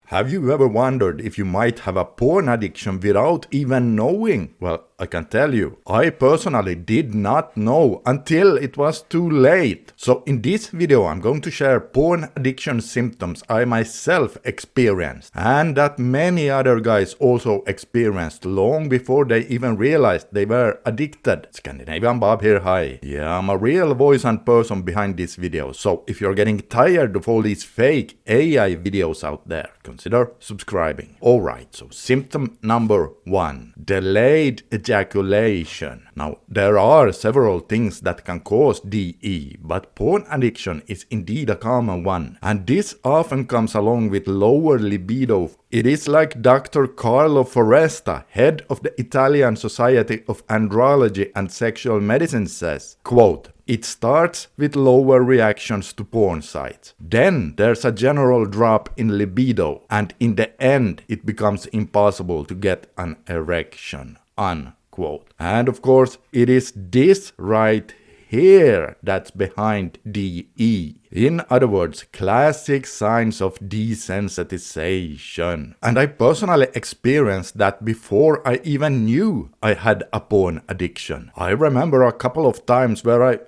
Have you ever wondered if you might have a porn addiction without even knowing? Well, I can tell you, I personally did not know until it was too late. So in this video I'm going to share porn addiction symptoms I myself experienced and that many other guys also experienced long before they even realized they were addicted. Scandinavian Bob here, hi. Yeah, I'm a real voice and person behind this video, so if you're getting tired of all these fake AI videos out there, consider subscribing. Alright, so symptom number 1, delayed ejaculation. Now, there are several things that can cause DE, but porn addiction is indeed a common one, and this often comes along with lower libido. It is like Dr. Carlo Foresta, head of the Italian Society of Andrology and Sexual Medicine says, quote, "It starts with lower reactions to porn sites. Then there's a general drop in libido, and in the end it becomes impossible to get an erection." Unquote. And of course, it is this right here that's behind DE. In other words, classic signs of desensitization. And I personally experienced that before I even knew I had a porn addiction. I remember a couple of times where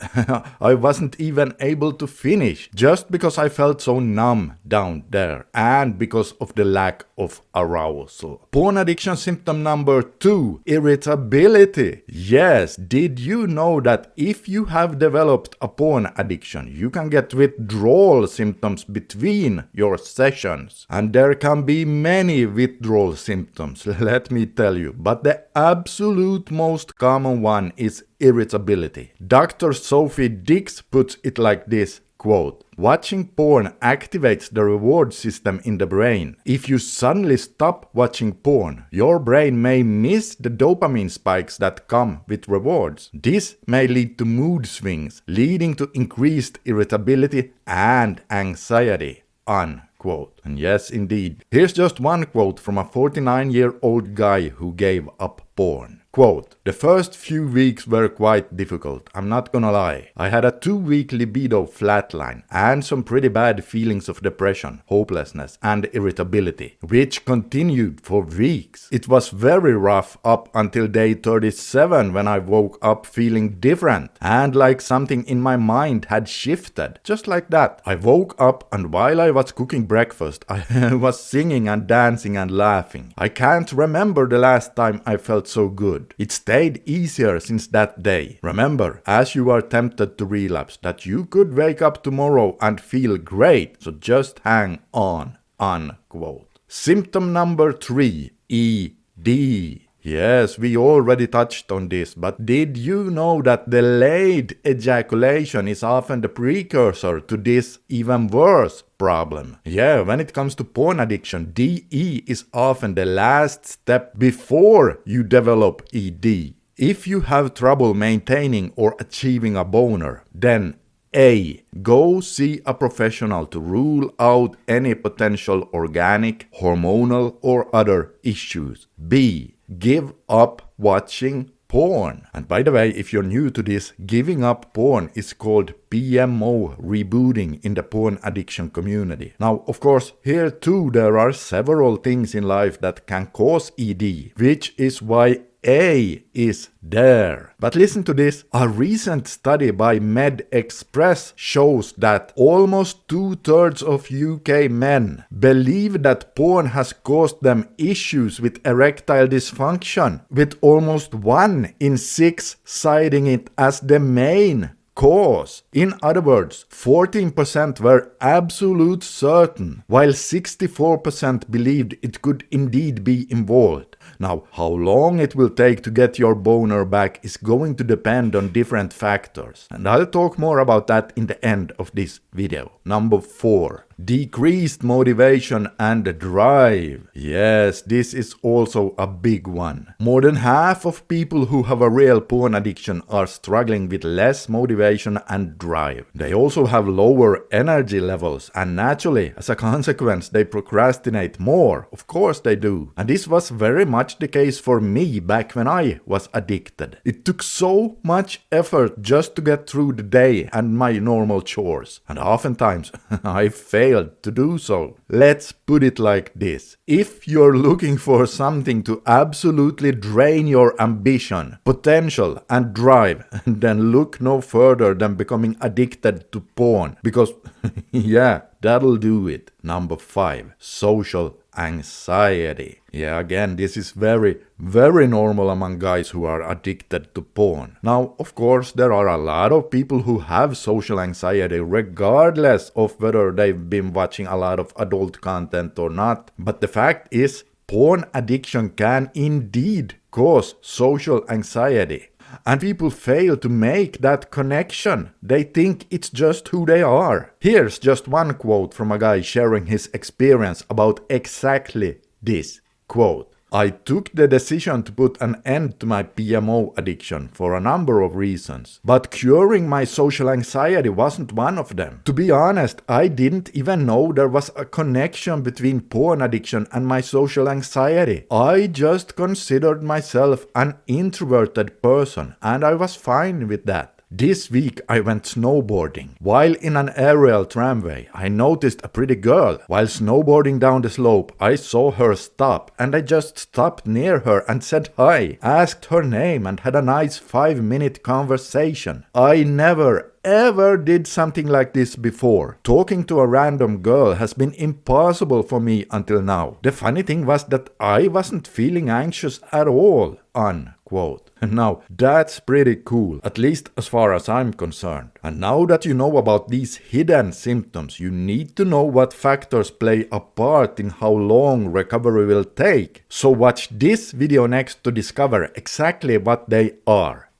I wasn't even able to finish just because I felt so numb down there and because of the lack of arousal. Porn addiction symptom number 2, irritability. Yes, did you know that if you have developed a porn addiction, you can get withdrawal symptoms between your sessions? And there can be many withdrawal symptoms, let me tell you, but the absolute most common one is irritability. Dr. Sophie Dix puts it like this, quote, "Watching porn activates the reward system in the brain. If you suddenly stop watching porn, your brain may miss the dopamine spikes that come with rewards. This may lead to mood swings, leading to increased irritability and anxiety." Unquote. And yes, indeed. Here's just one quote from a 49-year-old guy who gave up porn. Quote, "The first few weeks were quite difficult, I'm not gonna lie. I had a 2-week libido flatline and some pretty bad feelings of depression, hopelessness and irritability, which continued for weeks. It was very rough up until day 37 when I woke up feeling different and like something in my mind had shifted. Just like that. I woke up and while I was cooking breakfast, I was singing and dancing and laughing. I can't remember the last time I felt so good. It stayed easier since that day. Remember, as you are tempted to relapse, that you could wake up tomorrow and feel great, so just hang on." Unquote. Symptom number 3, ED. Yes, we already touched on this, but did you know that delayed ejaculation is often the precursor to this even worse problem? Yeah, when it comes to porn addiction, DE is often the last step before you develop ED. If you have trouble maintaining or achieving a boner, then A. Go see a professional to rule out any potential organic, hormonal, or other issues. B. Give up watching porn. And by the way, if you're new to this, giving up porn is called PMO rebooting in the porn addiction community. Now, of course, here too there are several things in life that can cause ED, which is why A is there. But listen to this. A recent study by MedExpress shows that almost 2/3 of UK men believe that porn has caused them issues with erectile dysfunction, with almost 1 in 6 citing it as the main cause. In other words, 14% were absolute certain, while 64% believed it could indeed be involved. Now, how long it will take to get your boner back is going to depend on different factors, and I'll talk more about that in the end of this video. Number 4. Decreased motivation and drive. Yes, this is also a big one. More than half of people who have a real porn addiction are struggling with less motivation and drive. They also have lower energy levels, and naturally, as a consequence, they procrastinate more. Of course they do. And this was very much the case for me back when I was addicted. It took so much effort just to get through the day and my normal chores. And oftentimes, I failed failed to do so. Let's put it like this. If you're looking for something to absolutely drain your ambition, potential, and drive, then look no further than becoming addicted to porn. Because, yeah, that'll do it. Number 5. Social anxiety. Yeah, again, this is very, very normal among guys who are addicted to porn. Now, of course, there are a lot of people who have social anxiety regardless of whether they've been watching a lot of adult content or not. But the fact is, porn addiction can indeed cause social anxiety. And people fail to make that connection. They think it's just who they are. Here's just one quote from a guy sharing his experience about exactly this. Quote, I took the decision to put an end to my PMO addiction for a number of reasons, but curing my social anxiety wasn't one of them. To be honest, I didn't even know there was a connection between porn addiction and my social anxiety. I just considered myself an introverted person, and I was fine with that. This week I went snowboarding. While in an aerial tramway, I noticed a pretty girl. While snowboarding down the slope, I saw her stop, and I just stopped near her and said hi, asked her name, and had a nice 5-minute conversation. I never ever did something like this before. Talking to a random girl has been impossible for me until now. The funny thing was that I wasn't feeling anxious at all. Unquote. Now, that's pretty cool, at least as far as I'm concerned. And now that you know about these hidden symptoms, you need to know what factors play a part in how long recovery will take. So watch this video next to discover exactly what they are.